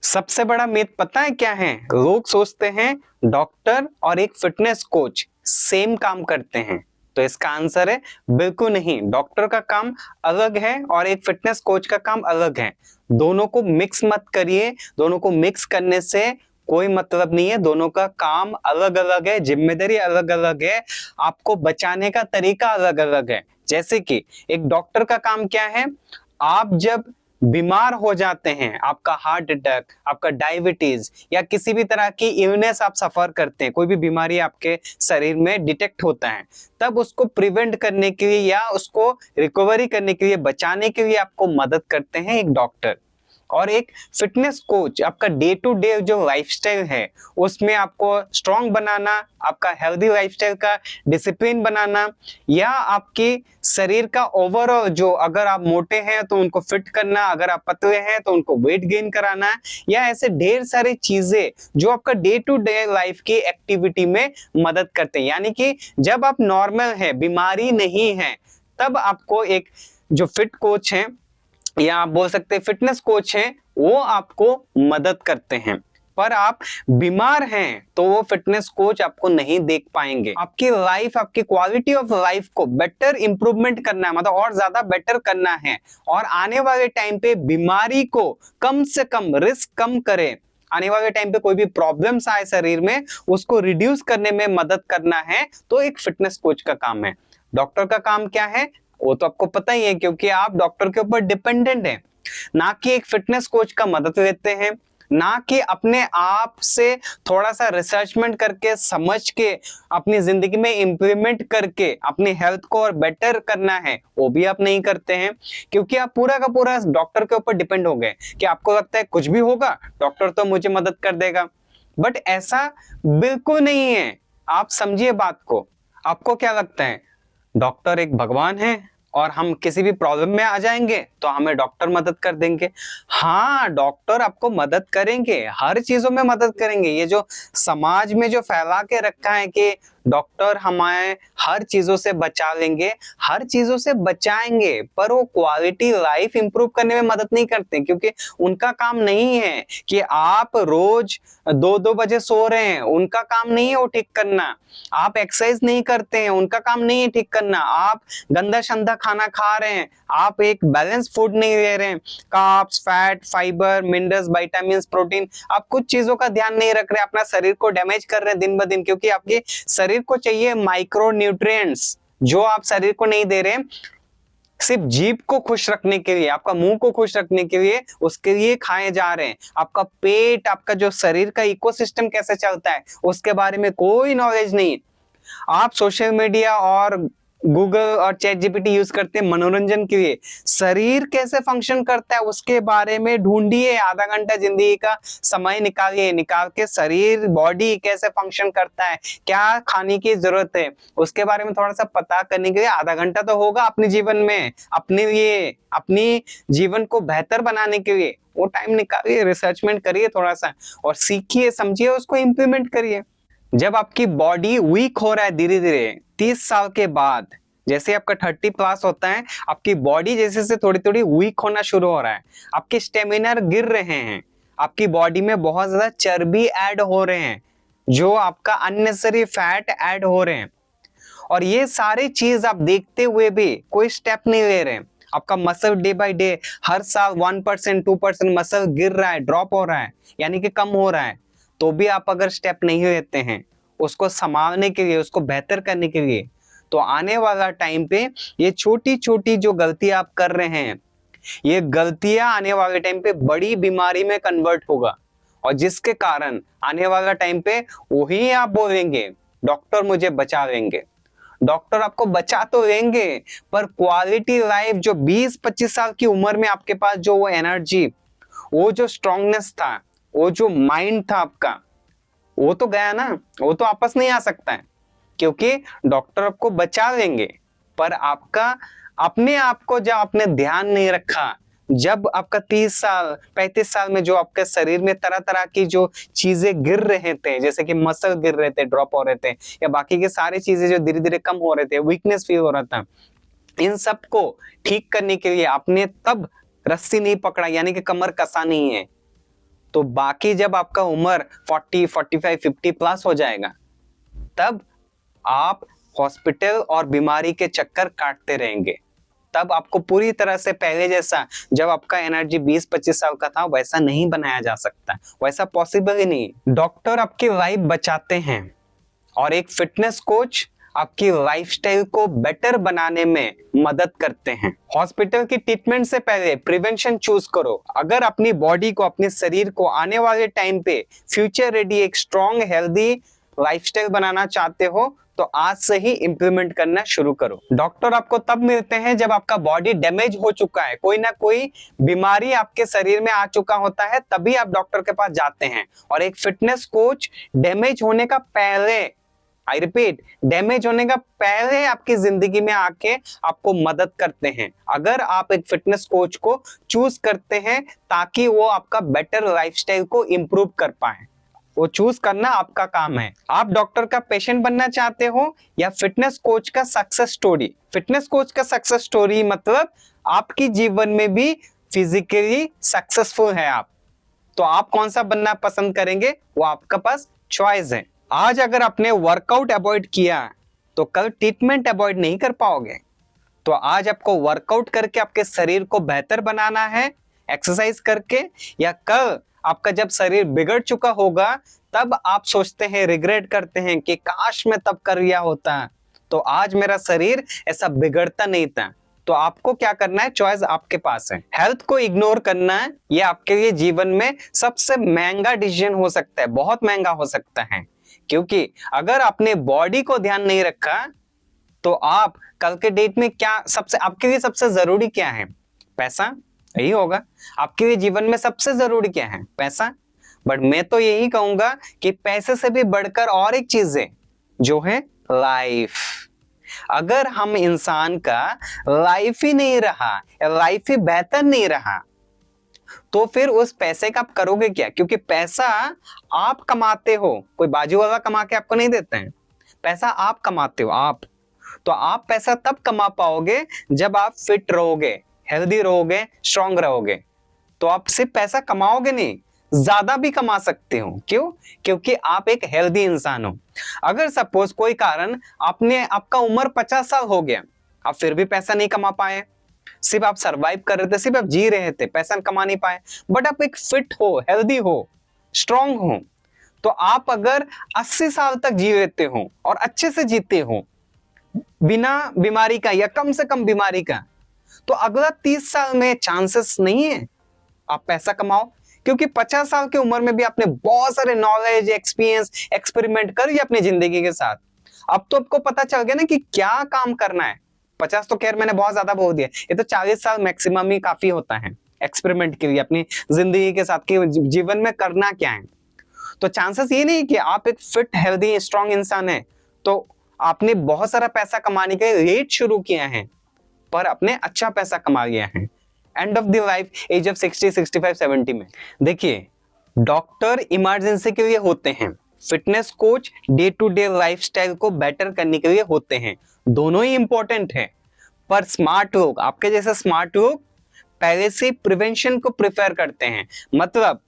सबसे बड़ा मिथ पता है क्या है? लोग सोचते हैं डॉक्टर और एक फिटनेस कोच सेम काम करते हैं। तो इसका आंसर है बिल्कुल नहीं। डॉक्टर का काम अलग है और एक फिटनेस कोच का काम अलग है। दोनों को मिक्स मत करिए। दोनों को मिक्स करने से कोई मतलब नहीं है। दोनों का काम अलग अलग है, जिम्मेदारी अलग अलग है, आपको बचाने का तरीका अलग अलग है। जैसे कि एक डॉक्टर का काम क्या है? आप जब बीमार हो जाते हैं, आपका हार्ट अटैक, आपका डायबिटीज या किसी भी तरह की इलनेस आप सफर करते हैं, कोई भी बीमारी आपके शरीर में डिटेक्ट होता है, तब उसको प्रिवेंट करने के लिए या उसको रिकवरी करने के लिए, बचाने के लिए आपको मदद करते हैं एक डॉक्टर। और एक फिटनेस कोच आपका डे टू डे जो लाइफस्टाइल है उसमें आपको स्ट्रांग बनाना, आपका हेल्दी लाइफस्टाइल का डिसिप्लिन बनाना, या आपकी शरीर का ओवरऑल जो, अगर आप मोटे हैं तो उनको फिट करना, अगर आप पतले हैं तो उनको वेट गेन कराना, या ऐसे ढेर सारी चीजें जो आपका डे टू डे लाइफ की एक्टिविटी में मदद करते हैं। यानी कि जब आप नॉर्मल है, बीमारी नहीं है, तब आपको एक जो फिट कोच है या आप बोल सकते हैं फिटनेस कोच हैं, वो आपको मदद करते हैं। पर आप बीमार हैं तो वो फिटनेस कोच आपको नहीं देख पाएंगे। आपकी लाइफ, आपकी क्वालिटी ऑफ लाइफ को बेटर इंप्रूवमेंट करना है, मतलब और ज्यादा बेटर करना है, और आने वाले टाइम पे बीमारी को कम से कम, रिस्क कम करें, आने वाले टाइम पे कोई भी प्रॉब्लम्स आए शरीर में उसको रिड्यूस करने में मदद करना है, तो एक फिटनेस कोच का काम है। डॉक्टर का काम क्या है वो तो आपको पता ही है, क्योंकि आप डॉक्टर के ऊपर डिपेंडेंट हैं। ना कि एक फिटनेस कोच का मदद लेते हैं, ना कि अपने आप से थोड़ा सा रिसर्चमेंट करके, समझ के, अपनी जिंदगी में इंप्लीमेंट करके अपनी हेल्थ को और बेटर करना है, वो भी आप नहीं करते हैं। क्योंकि आप पूरा का पूरा डॉक्टर के ऊपर डिपेंड हो गए कि आपको लगता है कुछ भी होगा डॉक्टर तो मुझे मदद कर देगा। बट ऐसा बिल्कुल नहीं है। आप समझिए बात को। आपको क्या लगता है डॉक्टर एक भगवान है और हम किसी भी प्रॉब्लम में आ जाएंगे तो हमें डॉक्टर मदद कर देंगे? हाँ, डॉक्टर आपको मदद करेंगे, हर चीजों में मदद करेंगे। ये जो समाज में जो फैला के रखा है कि डॉक्टर हमें हर चीजों से बचा लेंगे, हर चीजों से बचाएंगे, पर वो क्वालिटी लाइफ इंप्रूव करने में मदद नहीं करते। क्योंकि उनका काम नहीं है कि आप रोज 2-2 बजे सो रहे हैं, उनका काम नहीं है वो ठीक करना। आप एक्सरसाइज नहीं करते हैं, उनका काम नहीं है ठीक करना। आप गंदा शंदा खाना खा रहे हैं, आप एक बैलेंस फूड नहीं ले रहे हैं, carbs, fat, fibre, minerals, vitamins, protein, आप कुछ चीजों का ध्यान नहीं रख रहे, अपना शरीर को डैमेज कर रहे हैं दिन ब दिन। क्योंकि आपके शरीर को चाहिए माइक्रो न्यूट्रिएंट्स, जो आप शरीर को नहीं दे रहे हैं। सिर्फ जीभ को खुश रखने के लिए, आपका मुंह को खुश रखने के लिए, उसके लिए खाए जा रहे हैं। आपका पेट, आपका जो शरीर का इकोसिस्टम कैसे चलता है उसके बारे में कोई नॉलेज नहीं। आप सोशल मीडिया और गूगल और चैट जीपीटी यूज करते हैं मनोरंजन के लिए। शरीर कैसे फंक्शन करता है उसके बारे में ढूंढिए, आधा घंटा जिंदगी का समय निकालिए, निकाल के शरीर, बॉडी कैसे फंक्शन करता है, क्या खाने की जरूरत है, उसके बारे में थोड़ा सा पता करने के लिए आधा घंटा तो होगा अपने जीवन में, अपने लिए, अपनी जीवन को बेहतर बनाने के लिए वो टाइम निकालिए, रिसर्चमेंट करिए थोड़ा सा, और सीखिए, समझिए, उसको इम्प्लीमेंट करिए। जब आपकी बॉडी वीक हो रहा है धीरे धीरे 30 साल के बाद, जैसे आपका 30 प्लस होता है, आपकी बॉडी जैसे से थोड़ी थोड़ी वीक होना शुरू हो रहा है, आपके स्टेमिना गिर रहे हैं, आपकी बॉडी में बहुत ज्यादा चर्बी ऐड हो रहे हैं, जो आपका अननेसेसरी फैट ऐड हो रहे हैं, और ये सारी चीज आप देखते हुए भी कोई स्टेप नहीं ले रहे हैं। आपका मसल डे बाय डे, हर साल 1% 2% मसल गिर रहा है, ड्रॉप हो रहा है, यानी कि कम हो रहा है। तो भी आप अगर स्टेप नहीं लेते हैं उसको संभालने के लिए, उसको बेहतर करने के लिए, तो आने वाला टाइम पे ये छोटी छोटी जो गलतियां आप कर रहे हैं, ये गलतियां आने वाले टाइम पे बड़ी बीमारी में कन्वर्ट होगा, और जिसके कारण आने वाला टाइम पे वही आप बोलेंगे डॉक्टर मुझे बचा लेंगे। डॉक्टर आपको बचा तो लेंगे, पर क्वालिटी लाइफ जो 20-25 साल की उम्र में आपके पास जो वो एनर्जी, वो जो स्ट्रांगनेस था, वो जो माइंड था आपका, वो तो गया ना, वो तो वापस नहीं आ सकता है। क्योंकि डॉक्टर आपको बचा लेंगे, पर आपका अपने आप को जब आपने ध्यान नहीं रखा, जब आपका 30 साल 35 साल में जो आपके शरीर में तरह तरह की जो चीजें गिर रहे थे, जैसे कि मसल गिर रहे थे, ड्रॉप हो रहे थे, या बाकी के सारी चीजें जो धीरे धीरे कम हो रहे थे, वीकनेस फील हो रहा था, इन सब को ठीक करने के लिए आपने तब रस्सी नहीं पकड़ा, यानी कि कमर कसा नहीं है। तो बाकी जब आपका उम्र 40, 45, 50 प्लस हो जाएगा, तब आप हॉस्पिटल और बीमारी के चक्कर काटते रहेंगे। तब आपको पूरी तरह से पहले जैसा, जब आपका एनर्जी 20-25 साल का था, वैसा नहीं बनाया जा सकता, वैसा पॉसिबल ही नहीं। डॉक्टर आपकी लाइफ बचाते हैं और एक फिटनेस कोच आपकी लाइफस्टाइल को बेटर बनाने में मदद करते हैं। हॉस्पिटल की ट्रीटमेंट से पहले प्रिवेंशन चूज करो। अगर अपनी बॉडी को, अपने शरीर को आने वाले टाइम पे फ्यूचर रेडी एक स्ट्रॉन्ग हेल्दी लाइफस्टाइल बनाना चाहते हो, तो आज से ही इंप्लीमेंट करना शुरू करो। डॉक्टर आपको तब मिलते हैं जब आपका बॉडी डैमेज हो चुका है, कोई ना कोई बीमारी आपके शरीर में आ चुका होता है, तभी आप डॉक्टर के पास जाते हैं। और एक फिटनेस कोच डैमेज होने का पहले, आई रिपीट, डैमेज होने का पहले आपकी जिंदगी में आके आपको मदद करते हैं। अगर आप एक फिटनेस कोच को चूज करते हैं ताकि वो आपका बेटर लाइफस्टाइल को इंप्रूव कर पाए, वो चूज करना आपका काम है। आप डॉक्टर का पेशेंट बनना चाहते हो या फिटनेस कोच का सक्सेस स्टोरी? फिटनेस कोच का सक्सेस स्टोरी मतलब आपकी जीवन में भी फिजिकली सक्सेसफुल है आप, तो आप कौन सा बनना पसंद करेंगे, वो आपका पास चॉइस है। आज अगर आपने वर्कआउट अवॉइड किया तो कल ट्रीटमेंट अवॉइड नहीं कर पाओगे। तो आज आपको वर्कआउट करके आपके शरीर को बेहतर बनाना है, एक्सरसाइज करके, या कल आपका जब शरीर बिगड़ चुका होगा तब आप सोचते हैं, रिग्रेट करते हैं कि काश मैं तब कर लिया होता, तो आज मेरा शरीर ऐसा बिगड़ता नहीं था। तो आपको क्या करना है, चॉइस आपके पास है। हेल्थ को इग्नोर करना है, ये आपके लिए जीवन में सबसे महंगा डिसीजन हो सकता है, बहुत महंगा हो सकता है। क्योंकि अगर आपने बॉडी को ध्यान नहीं रखा तो आप कल के डेट में क्या, सबसे आपके लिए सबसे जरूरी क्या है? पैसा, यही होगा। आपके लिए जीवन में सबसे जरूरी क्या है? पैसा। बट मैं तो यही कहूंगा कि पैसे से भी बढ़कर और एक चीज है, जो है लाइफ। अगर हम इंसान का लाइफ ही नहीं रहा, लाइफ ही बेहतर नहीं रहा, तो फिर उस पैसे का आप करोगे क्या? क्योंकि पैसा आप कमाते हो, कोई बाजू वाला कमा के आपको नहीं देते हैं। पैसा आप कमाते हो, आप। तो आप पैसा तब कमा पाओगे जब आप फिट रहोगे, हेल्दी रहोगे, स्ट्रांग रहोगे। तो आप सिर्फ पैसा कमाओगे नहीं, ज्यादा भी कमा सकते हो। क्यों? क्योंकि आप एक हेल्दी इंसान हो। अगर सपोज कोई कारण आपका उम्र 50 साल हो गया, आप फिर भी पैसा नहीं कमा पाए, सिर्फ आप सरवाइव कर रहे थे, सिर्फ आप जी रहे थे, पैसा कमा नहीं पाए, बट आप एक फिट हो, हेल्दी हो, स्ट्रांग हो, तो आप अगर 80 साल तक जी लेते हो और अच्छे से जीते हो बिना बीमारी का या कम से कम बीमारी का, तो अगला 30 साल में चांसेस नहीं है आप पैसा कमाओ। क्योंकि 50 साल की उम्र में भी आपने बहुत सारे नॉलेज, एक्सपीरियंस, एक्सपेरिमेंट कर लिया अपनी जिंदगी के साथ। अब तो आपको पता चल गया ना कि क्या काम करना है। 50 तो खैर मैंने बहुत ज्यादा बोल दिया, ये तो 40 साल मैक्सिमम ही काफी होता है एक्सपेरिमेंट के लिए अपनी जिंदगी के साथ कि जीवन में करना क्या है। तो चांसेस ये नहीं कि आप एक फिट, हेल्दी, स्ट्रांग इंसान है तो आपने बहुत सारा पैसा कमाने के लिए लेट शुरू किया है, पर आपने अच्छा पैसा कमा लिया है end of the life, age of 60, 65, 70 में। देखिए, डॉक्टर इमरजेंसी के लिए होते हैं, fitness coach day to day lifestyle को बेटर करने के लिए होते हैं। दोनों ही इंपॉर्टेंट है, पर स्मार्ट लोग, आपके जैसे स्मार्ट लोग पहले से प्रिवेंशन को प्रेफर करते हैं। मतलब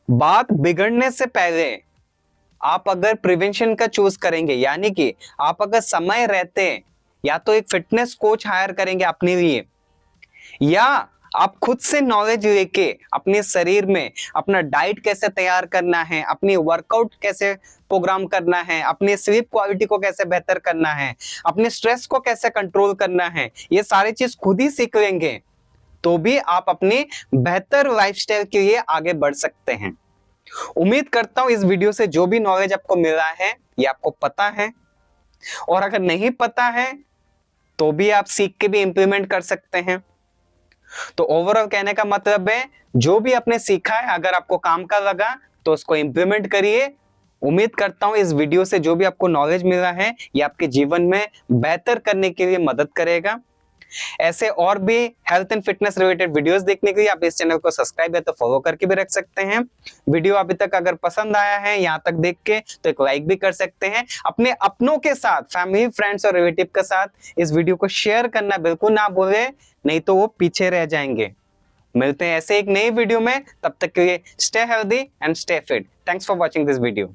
बात बिगड़ने से पहले आप अगर प्रिवेंशन का चूज करेंगे, यानी कि आप अगर समय रहते या तो एक फिटनेस कोच हायर करेंगे अपने लिए, या आप खुद से नॉलेज लेके अपने शरीर में अपना डाइट कैसे तैयार करना है, अपनी वर्कआउट कैसे प्रोग्राम करना है, अपनी स्लीप क्वालिटी को कैसे बेहतर करना है, अपने स्ट्रेस को कैसे कंट्रोल करना है, ये सारी चीज खुद ही सीख लेंगे, तो भी आप अपनी बेहतर लाइफस्टाइल के लिए आगे बढ़ सकते हैं। उम्मीद करता हूं इस वीडियो से जो भी नॉलेज आपको मिला है ये आपको पता है, और अगर नहीं पता है तो भी आप सीख के भी इंप्लीमेंट कर सकते हैं। तो ओवरऑल कहने का मतलब है, जो भी आपने सीखा है अगर आपको काम का लगा तो उसको इंप्लीमेंट करिए। उम्मीद करता हूं इस वीडियो से जो भी आपको नॉलेज मिला है ये आपके जीवन में बेहतर करने के लिए मदद करेगा। ऐसे और भी health and fitness related videos देखने के लिए आप इस चैनल को सब्सक्राइब या तो फॉलो करके भी रख सकते हैं। वीडियो अभी तक अगर पसंद आया है यहाँ तक देख के तो एक लाइक भी कर सकते हैं। अपने अपनों के साथ, फैमिली, फ्रेंड्स और रिलेटिव के साथ इस वीडियो को शेयर करना बिल्कुल ना भूलें, नहीं तो वो पीछे रह जाएंगे। मिलते हैं ऐसे एक नई वीडियो में, तब तक के लिए stay healthy and stay fit. Thanks for watching this video.